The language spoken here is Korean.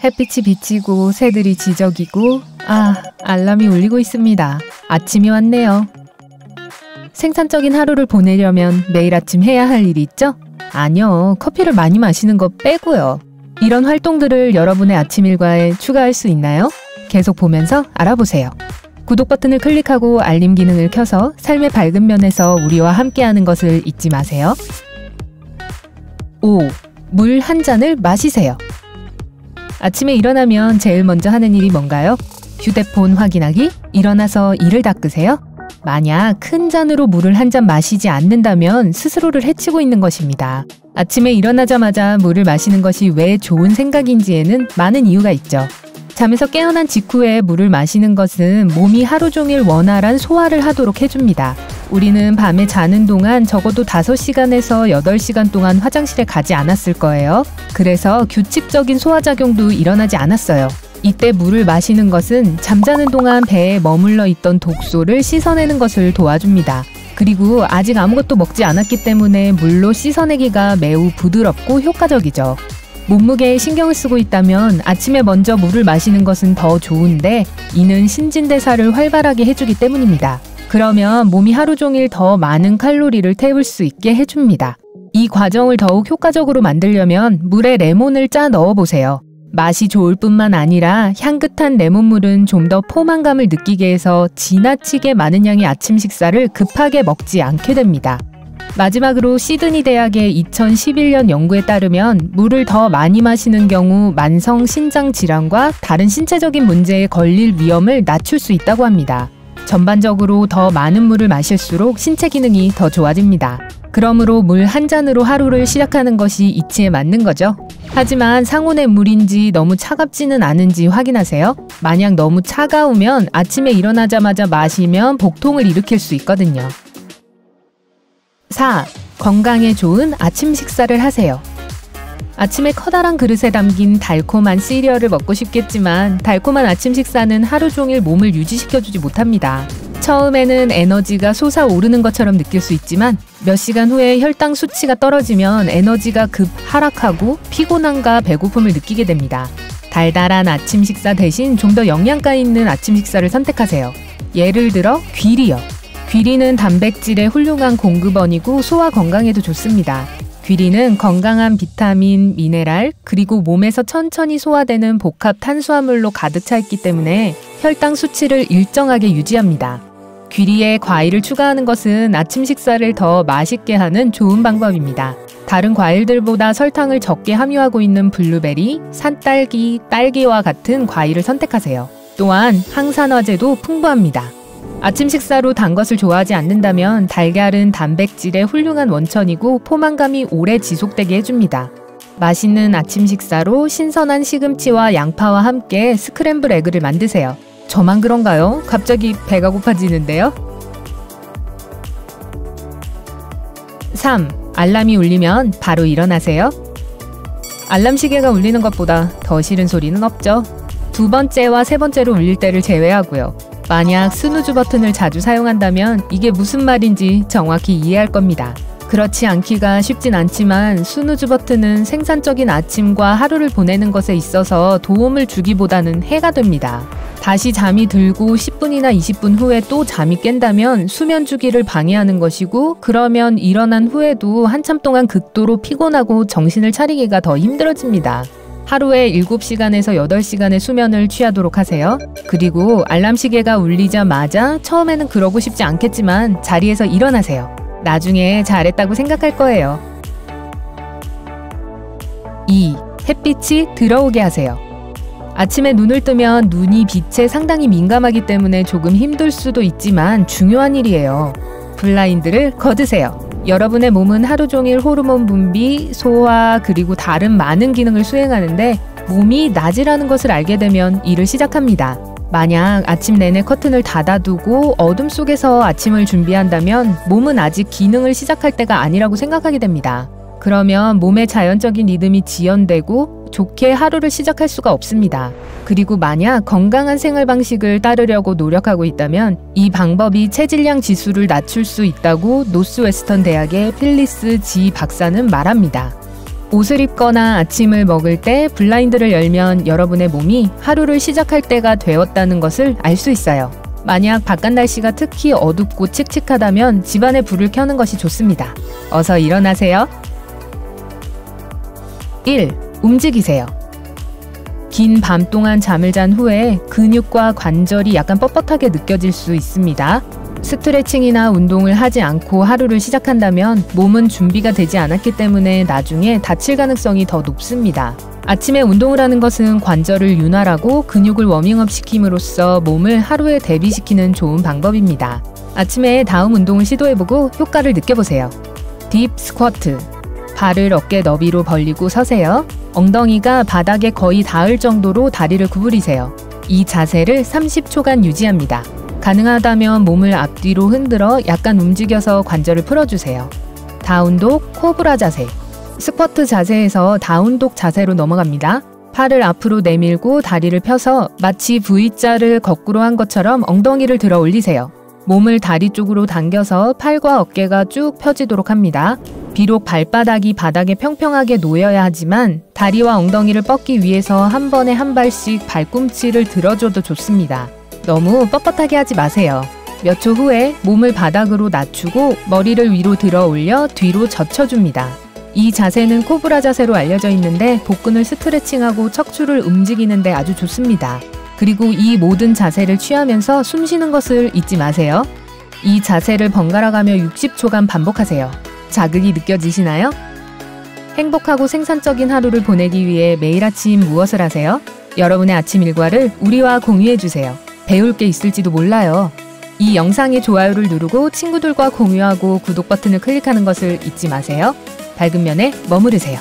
햇빛이 비치고 새들이 지저귀고 알람이 울리고 있습니다. 아침이 왔네요. 생산적인 하루를 보내려면 매일 아침 해야 할 일이 있죠? 아니요. 커피를 많이 마시는 거 빼고요. 이런 활동들을 여러분의 아침 일과에 추가할 수 있나요? 계속 보면서 알아보세요. 구독 버튼을 클릭하고 알림 기능을 켜서 삶의 밝은 면에서 우리와 함께하는 것을 잊지 마세요. 5. 물 한 잔을 마시세요. 아침에 일어나면 제일 먼저 하는 일이 뭔가요? 휴대폰 확인하기? 일어나서 이를 닦으세요? 만약 큰 잔으로 물을 한 잔 마시지 않는다면 스스로를 해치고 있는 것입니다. 아침에 일어나자마자 물을 마시는 것이 왜 좋은 생각인지에는 많은 이유가 있죠. 잠에서 깨어난 직후에 물을 마시는 것은 몸이 하루 종일 원활한 소화를 하도록 해줍니다. 우리는 밤에 자는 동안 적어도 5시간에서 8시간 동안 화장실에 가지 않았을 거예요. 그래서 규칙적인 소화작용도 일어나지 않았어요. 이때 물을 마시는 것은 잠자는 동안 배에 머물러 있던 독소를 씻어내는 것을 도와줍니다. 그리고 아직 아무것도 먹지 않았기 때문에 물로 씻어내기가 매우 부드럽고 효과적이죠. 몸무게에 신경을 쓰고 있다면 아침에 먼저 물을 마시는 것은 더 좋은데 이는 신진대사를 활발하게 해주기 때문입니다. 그러면 몸이 하루 종일 더 많은 칼로리를 태울 수 있게 해줍니다. 이 과정을 더욱 효과적으로 만들려면 물에 레몬을 짜 넣어보세요. 맛이 좋을 뿐만 아니라 향긋한 레몬물은 좀 더 포만감을 느끼게 해서 지나치게 많은 양의 아침 식사를 급하게 먹지 않게 됩니다. 마지막으로 시드니 대학의 2011년 연구에 따르면 물을 더 많이 마시는 경우 만성 신장 질환과 다른 신체적인 문제에 걸릴 위험을 낮출 수 있다고 합니다. 전반적으로 더 많은 물을 마실수록 신체 기능이 더 좋아집니다. 그러므로 물 한 잔으로 하루를 시작하는 것이 이치에 맞는 거죠. 하지만 상온의 물인지 너무 차갑지는 않은지 확인하세요. 만약 너무 차가우면 아침에 일어나자마자 마시면 복통을 일으킬 수 있거든요. 4. 건강에 좋은 아침 식사를 하세요. 아침에 커다란 그릇에 담긴 달콤한 시리얼을 먹고 싶겠지만 달콤한 아침 식사는 하루 종일 몸을 유지시켜주지 못합니다. 처음에는 에너지가 솟아오르는 것처럼 느낄 수 있지만 몇 시간 후에 혈당 수치가 떨어지면 에너지가 급 하락하고 피곤함과 배고픔을 느끼게 됩니다. 달달한 아침 식사 대신 좀 더 영양가 있는 아침 식사를 선택하세요. 예를 들어 귀리요. 귀리는 단백질의 훌륭한 공급원이고 소화 건강에도 좋습니다. 귀리는 건강한 비타민, 미네랄, 그리고 몸에서 천천히 소화되는 복합 탄수화물로 가득 차 있기 때문에 혈당 수치를 일정하게 유지합니다. 귀리에 과일을 추가하는 것은 아침 식사를 더 맛있게 하는 좋은 방법입니다. 다른 과일들보다 설탕을 적게 함유하고 있는 블루베리, 산딸기, 딸기와 같은 과일을 선택하세요. 또한 항산화제도 풍부합니다. 아침 식사로 단 것을 좋아하지 않는다면 달걀은 단백질의 훌륭한 원천이고 포만감이 오래 지속되게 해줍니다. 맛있는 아침 식사로 신선한 시금치와 양파와 함께 스크램블 에그를 만드세요. 저만 그런가요? 갑자기 배가 고파지는데요? 3. 알람이 울리면 바로 일어나세요. 알람 시계가 울리는 것보다 더 싫은 소리는 없죠. 2번째와 3번째로 울릴 때를 제외하고요. 만약 스누즈 버튼을 자주 사용한다면 이게 무슨 말인지 정확히 이해할 겁니다. 그렇지 않기가 쉽진 않지만 스누즈 버튼은 생산적인 아침과 하루를 보내는 것에 있어서 도움을 주기보다는 해가 됩니다. 다시 잠이 들고 10분이나 20분 후에 또 잠이 깬다면 수면 주기를 방해하는 것이고 그러면 일어난 후에도 한참 동안 극도로 피곤하고 정신을 차리기가 더 힘들어집니다. 하루에 7시간에서 8시간의 수면을 취하도록 하세요. 그리고 알람 시계가 울리자마자 처음에는 그러고 싶지 않겠지만 자리에서 일어나세요. 나중에 잘했다고 생각할 거예요. 2. 햇빛이 들어오게 하세요. 아침에 눈을 뜨면 눈이 빛에 상당히 민감하기 때문에 조금 힘들 수도 있지만 중요한 일이에요. 블라인드를 걷으세요. 여러분의 몸은 하루 종일 호르몬 분비, 소화, 그리고 다른 많은 기능을 수행하는데 몸이 낮이라는 것을 알게 되면 일을 시작합니다. 만약 아침 내내 커튼을 닫아두고 어둠 속에서 아침을 준비한다면 몸은 아직 기능을 시작할 때가 아니라고 생각하게 됩니다. 그러면 몸의 자연적인 리듬이 지연되고 좋게 하루를 시작할 수가 없습니다. 그리고 만약 건강한 생활 방식을 따르려고 노력하고 있다면 이 방법이 체질량 지수를 낮출 수 있다고 노스웨스턴 대학의 필리스 지 박사는 말합니다. 옷을 입거나 아침을 먹을 때 블라인드를 열면 여러분의 몸이 하루를 시작할 때가 되었다는 것을 알 수 있어요. 만약 바깥 날씨가 특히 어둡고 칙칙하다면 집안에 불을 켜는 것이 좋습니다. 어서 일어나세요. 1. 움직이세요. 긴 밤 동안 잠을 잔 후에 근육과 관절이 약간 뻣뻣하게 느껴질 수 있습니다. 스트레칭이나 운동을 하지 않고 하루를 시작한다면 몸은 준비가 되지 않았기 때문에 나중에 다칠 가능성이 더 높습니다. 아침에 운동을 하는 것은 관절을 윤활하고 근육을 워밍업 시킴으로써 몸을 하루에 대비시키는 좋은 방법입니다. 아침에 다음 운동을 시도해보고 효과를 느껴보세요. 딥 스쿼트. 발을 어깨 너비로 벌리고 서세요. 엉덩이가 바닥에 거의 닿을 정도로 다리를 구부리세요. 이 자세를 30초간 유지합니다. 가능하다면 몸을 앞뒤로 흔들어 약간 움직여서 관절을 풀어주세요. 다운독 코브라 자세. 스쿼트 자세에서 다운독 자세로 넘어갑니다. 팔을 앞으로 내밀고 다리를 펴서 마치 V자를 거꾸로 한 것처럼 엉덩이를 들어 올리세요. 몸을 다리 쪽으로 당겨서 팔과 어깨가 쭉 펴지도록 합니다. 비록 발바닥이 바닥에 평평하게 놓여야 하지만 다리와 엉덩이를 뻗기 위해서 한 번에 한 발씩 발꿈치를 들어줘도 좋습니다. 너무 뻣뻣하게 하지 마세요. 몇 초 후에 몸을 바닥으로 낮추고 머리를 위로 들어 올려 뒤로 젖혀줍니다. 이 자세는 코브라 자세로 알려져 있는데 복근을 스트레칭하고 척추를 움직이는 데 아주 좋습니다. 그리고 이 모든 자세를 취하면서 숨 쉬는 것을 잊지 마세요. 이 자세를 번갈아 가며 60초간 반복하세요. 자극이 느껴지시나요? 행복하고 생산적인 하루를 보내기 위해 매일 아침 무엇을 하세요? 여러분의 아침 일과를 우리와 공유해주세요. 배울 게 있을지도 몰라요. 이 영상의 좋아요를 누르고 친구들과 공유하고 구독 버튼을 클릭하는 것을 잊지 마세요. 밝은 면에 머무르세요.